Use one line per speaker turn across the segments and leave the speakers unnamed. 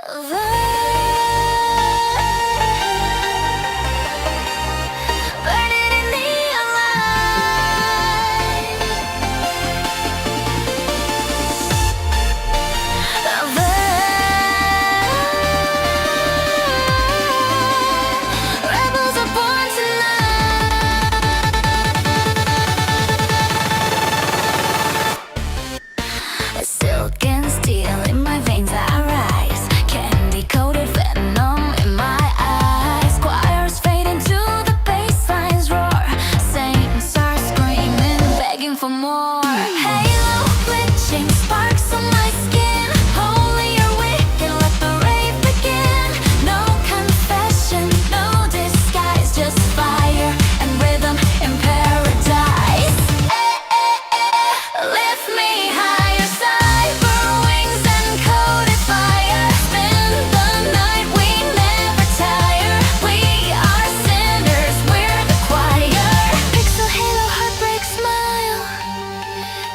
Burning in neon light. Rebels are born tonight. Silk and steel in my veins I rise. Candy-coated venom in my eyes. Choirs fade into the basslines roar. Saints are screaming, begging for more. Halo glitching, sparks on my skin. Holy or wicked, let the rave begin. No confession, no disguise, just fire and rhythm in paradise. Lift me higher, cyber wings and coded fire. Spin the night, we never tire. We are sinners, we're the choir. Pixel halo, heartbreak smile.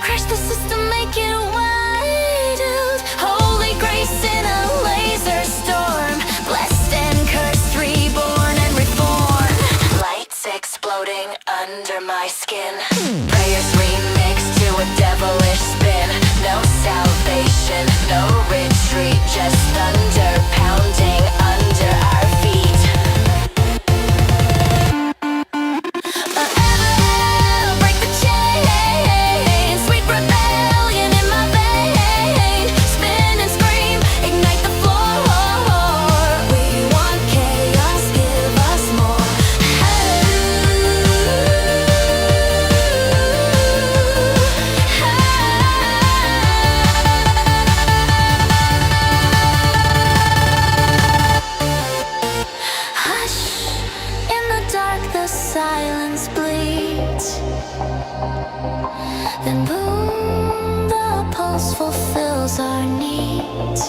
Crash the system, make it wild. Holy grace in a laser storm. Blessed and cursed, reborn and reborn. Lights exploding under my skin. Prayers remixed to a devilish spin. No salvation, no retreat. Just thunder pounding under our feet. Break the chain. Sweet rebellion in my vein. Spin and scream, ignite the floor. We want chaos, give us more. Hush, in the dark the silence bleeds. Then boom, the pulse fulfills our needs.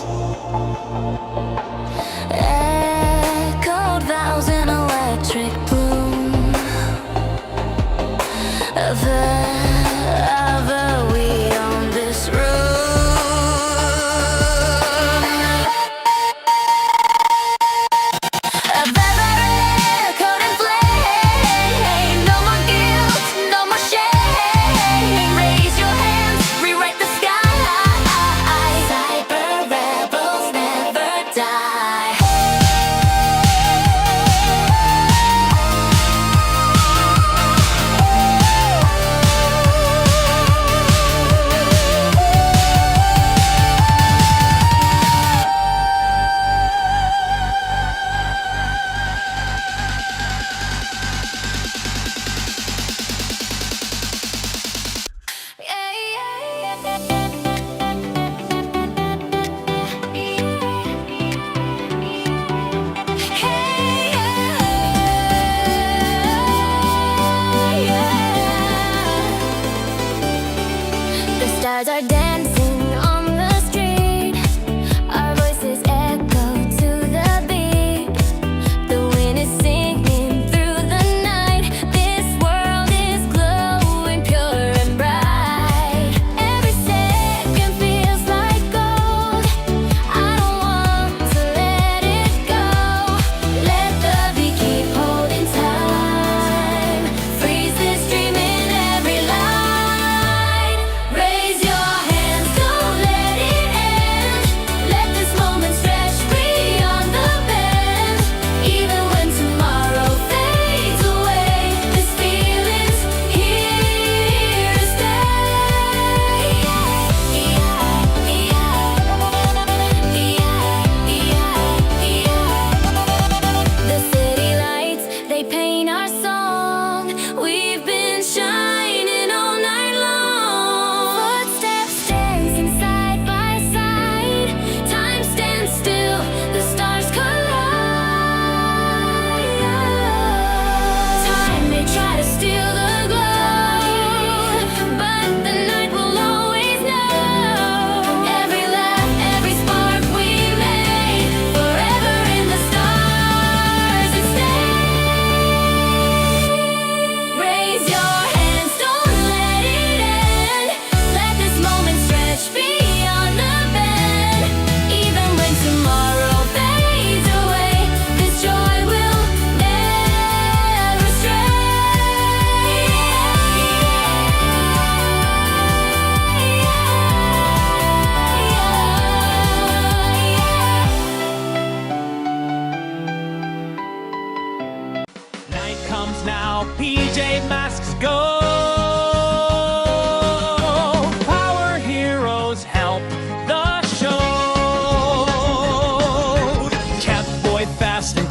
Echoed vows in electric bloom. Forever we own this room. Coded flame. No more guilt, no more shame. Raise your hands, rewrite the sky. Cyber rebels never die.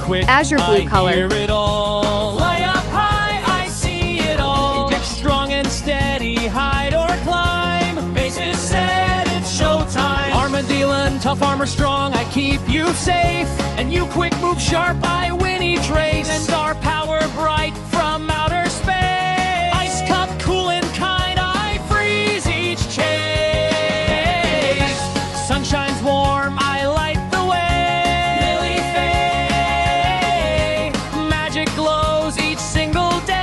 quit.
Azure blue
I
color.
hear it all. Lie up high, I see it all. Get strong and steady, hide or climb. Faces set, it's showtime. Armadillo, tough armor strong, I keep you safe. And you quick move sharp, I win each race. And star power bright from outer space. Ice cup cool and kind, I freeze each chase. Sun shines warm, I light the way. Lily Faye, magic glows each single day.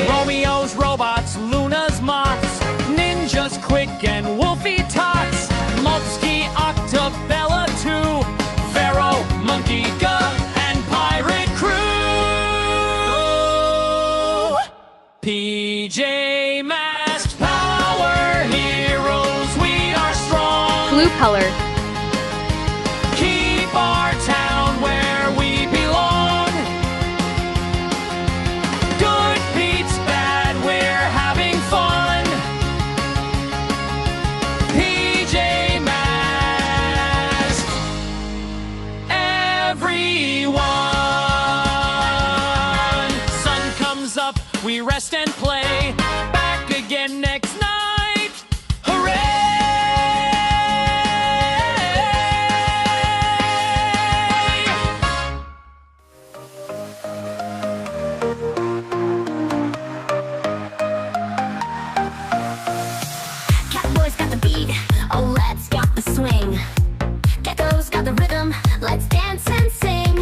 Romeo's robots, Luna's moths, ninjas quick and wolfy tots. Multsky, Octabella too, Pharaoh, Monkey Gov, and Pirate Crew. PJ Masks, power heroes, we are strong.
Blue color.
Keep our town where we belong. Good beats bad, we're having fun. PJ Masks, everyone. Sun comes up, we rest and play. Back again next night. Hooray!
Catboy's got the beat, Olette's got the swing. Gecko's got the rhythm, let's dance and sing.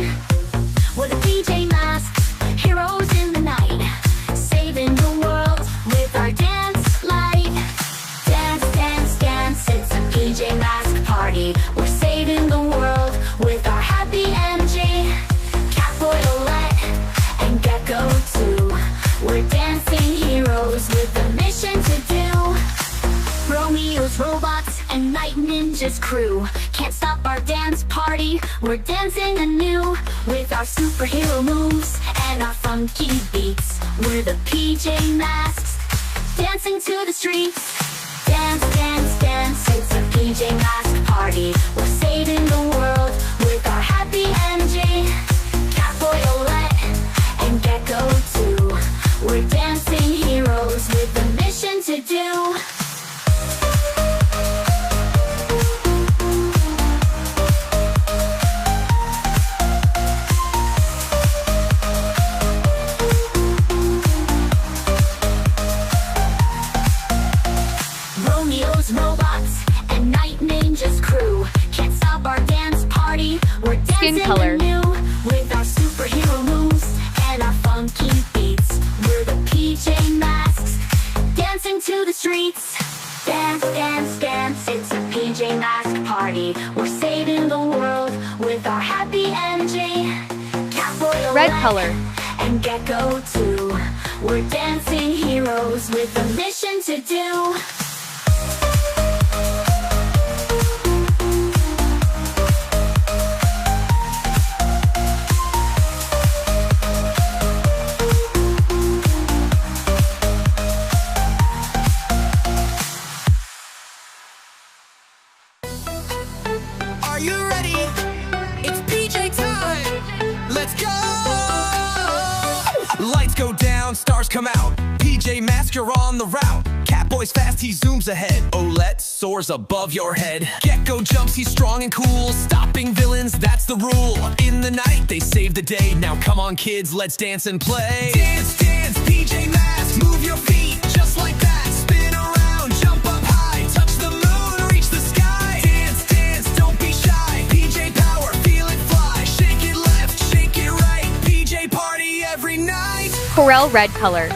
We're the PJ Masks, heroes in the night, saving the world with our dance light. Dance, dance, dance, it's a PJ Mask party. We're saving the world with our happy energy. Catboy, Olette, and Gecko too. We're dancing heroes with a mission to do. Romeo's robots and Night Ninja's crew can't stop our dance party. We're dancing anew with our superhero moves and our funky beats. We're the PJ Masks, dancing to the streets. Dance, dance, dance, it's a PJ Mask party. We're saving the world with our happy energy. Catboy, Olette, and Gecko too. We're dancing heroes with a mission to do. Romeo's robots and Night Ninja's crew can't stop our dance party. We're
Skin
dancing
color.
anew with our superhero moves and our funky beats. We're the PJ Masks, dancing to the streets. Dance, dance, dance, it's a PJ Mask party. We're saving the world with our happy energy. Catboy,
Red
Olette,
color.
and Gecko too. We're dancing heroes with a mission to do.
Are you ready? It's PJ time. Let's go. Lights go down, stars come out. PJ Mask, you're on the route. Catboy's fast, he zooms ahead. Olette soars above your head. Gecko jumps, he's strong and cool. Stopping villains, that's the rule. In the night, they save the day. Now come on, kids, let's dance and play. Dance, dance, PJ Mask, move your feet just like that. Spin around, jump up high, touch the moon, reach the sky. Dance, dance, don't be shy. PJ power, feel it fly. Shake it left, shake it right. PJ party every night.
Corel red color.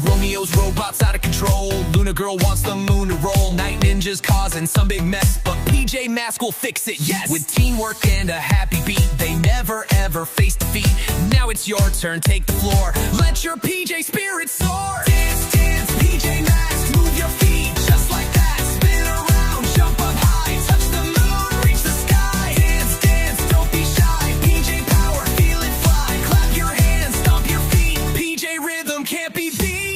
Romeo's robots out of control. Luna girl wants the moon to roll. Night Ninja's causing some big mess, but PJ Mask will fix it, yes. With teamwork and a happy beat, they never ever face defeat. Now it's your turn, take the floor. Let your PJ spirit soar. Dance, dance, PJ Mask, move your feet just like that. Spin around, jump up high, touch the moon, reach the sky. Dance, dance, don't be shy. PJ power, feel it fly. Clap your hands, stomp your feet. PJ rhythm can't be beat.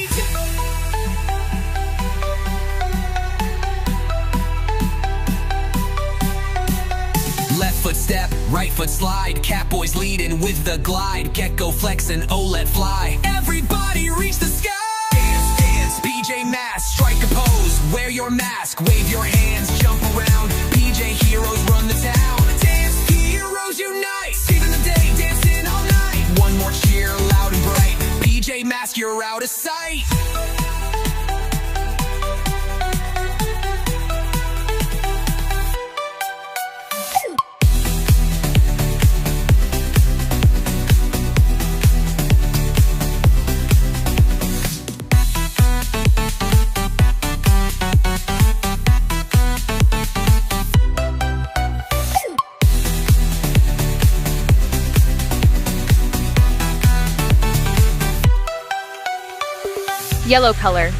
right foot slide. Catboys leading with the glide. Gecko flex and let fly. Everybody reach the sky. Dance, dance, PJ Masks, strike a pose. Wear your mask, wave your hands, jump around. PJ heroes run the town. Dance heroes unite. Saving the day, dancing all night. One more cheer, loud and bright. PJ Masks, you're out of sight.
Yellow color.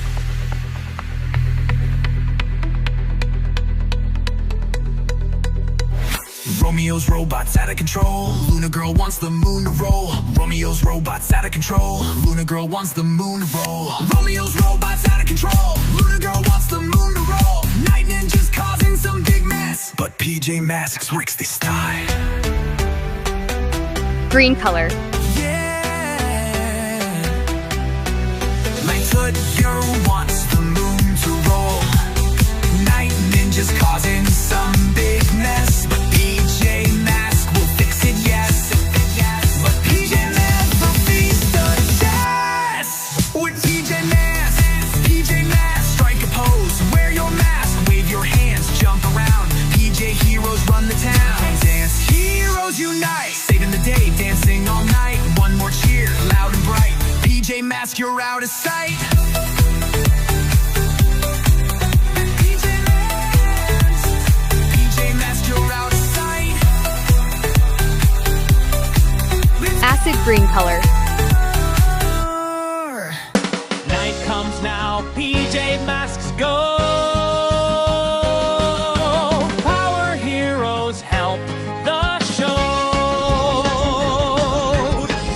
Romeo's robots out of control. Luna girl wants the moon to roll. Romeo's robots out of control. Luna girl wants the moon to roll. Romeo's robots out of control. Luna girl wants the moon to roll. Night ninjas causing some big mess, but PJ Masks works this time.
Green color.
Your wants the moon to roll. Night ninjas causing some big mess, but PJ Masks will fix it, yes. But PJ never beats the test. With PJ Masks, strike a pose. Wear your mask, wave your hands, jump around. PJ heroes run the town. Dance heroes unite, saving the day, dancing all night. One more cheer, loud and bright. PJ Masks, you're out of sight.
Acid green color.
Night comes now, PJ Masks go. Power heroes help the show.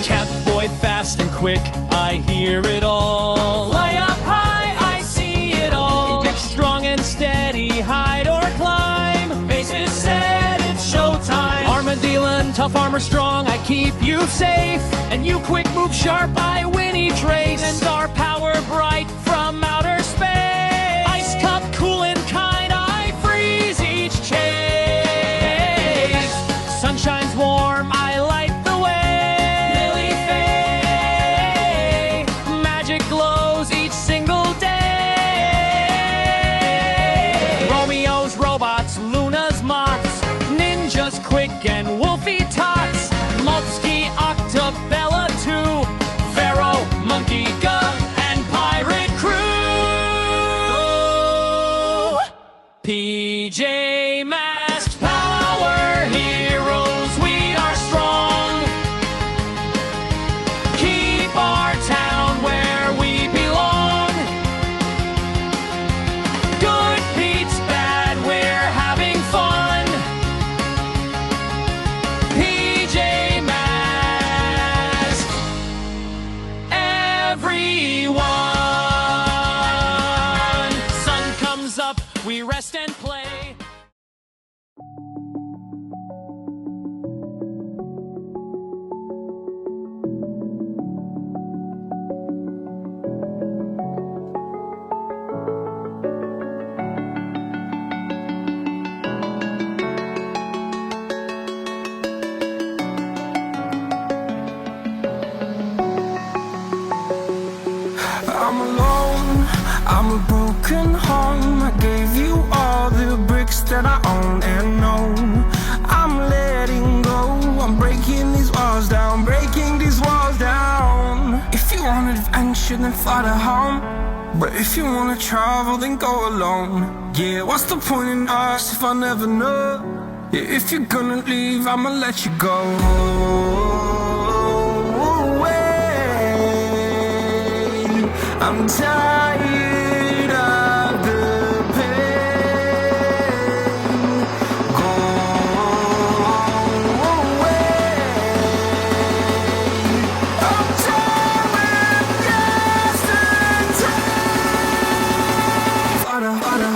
Catboy fast and quick, I hear it all. Way up high, I see it all. Dick strong and steady, hide or climb. Faces set, it's showtime. Armadillo, tough armor strong, I keep you safe. And you quick move sharp, I win each race. And our power bright from outer space. Ice cup cool and kind, I freeze each chase. Sun shines warm, I light the way. Lily Faye, magic glows each single day. Romeo's robots, Luna's mots, ninjas quick and wolfy tots. Multsky, Octabella too, Pharaoh, Monkey, Gug, and Pirate Crew. PJ Masks, power heroes, we are strong. Keep our town where we belong. Good beats bad, we're having fun. PJ Masks, everyone. Sun comes up, we rest and play.
I'm alone, I'm a broken home. I gave you all the bricks that I own and know. I'm letting go, I'm breaking these walls down, breaking these walls down. If you want adventure, then fly to home. But if you wanna travel, then go alone. Yeah, what's the point in us if I never know? Yeah, if you're gonna leave, I'ma let you go. I'm tired of the pain. Go away. I'm tired of yesterday. Fada, fada.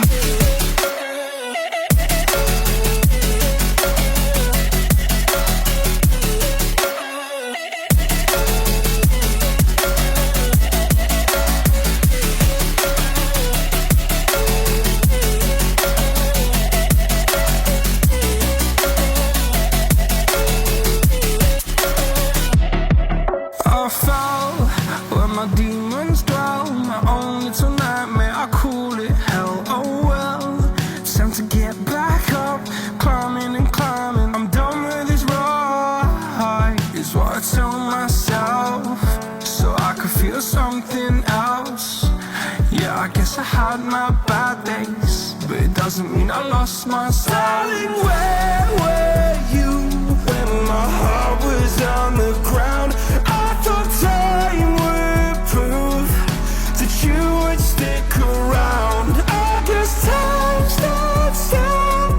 my bad days, but it doesn't mean I lost my soul. Darling, where were you when my heart was on the ground? I thought time would prove that you would stick around. I guess time starts down,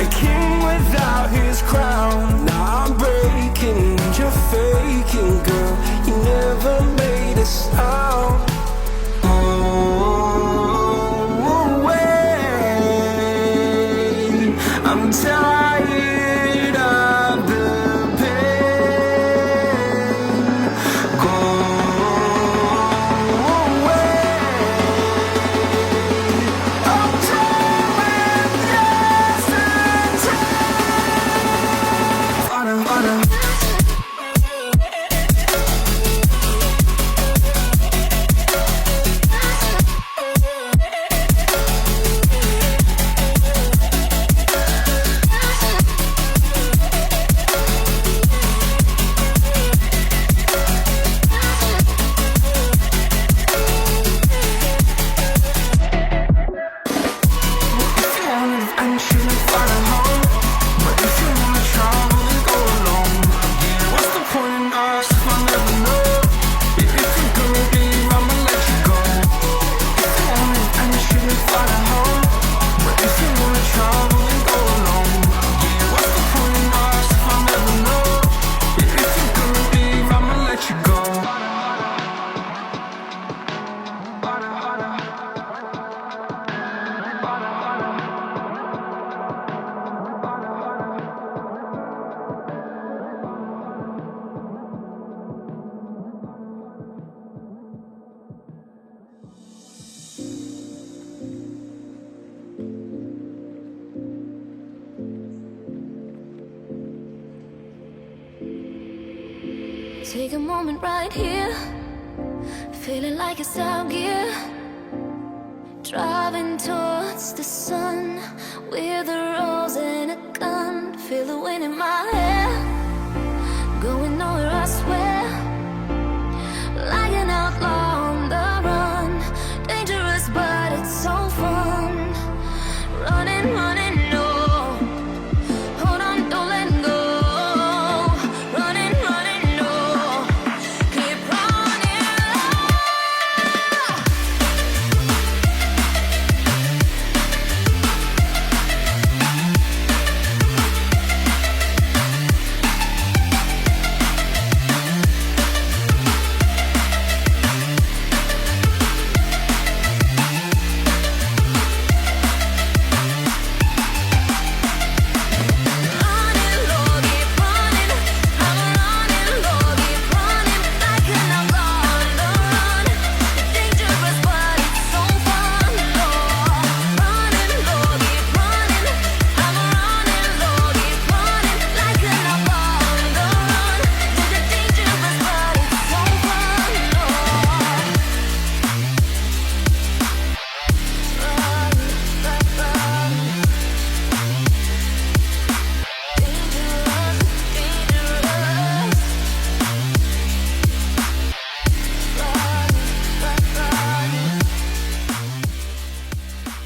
a king without his crown. Now I'm breaking and you're faking, girl. You never made a sound. I'm tired of the pain. Go away. I'm done with yesterday.
Take a moment right here, feeling like it's out gear. Driving towards the sun with a rose and a gun. Feel the wind in my hair, going nowhere.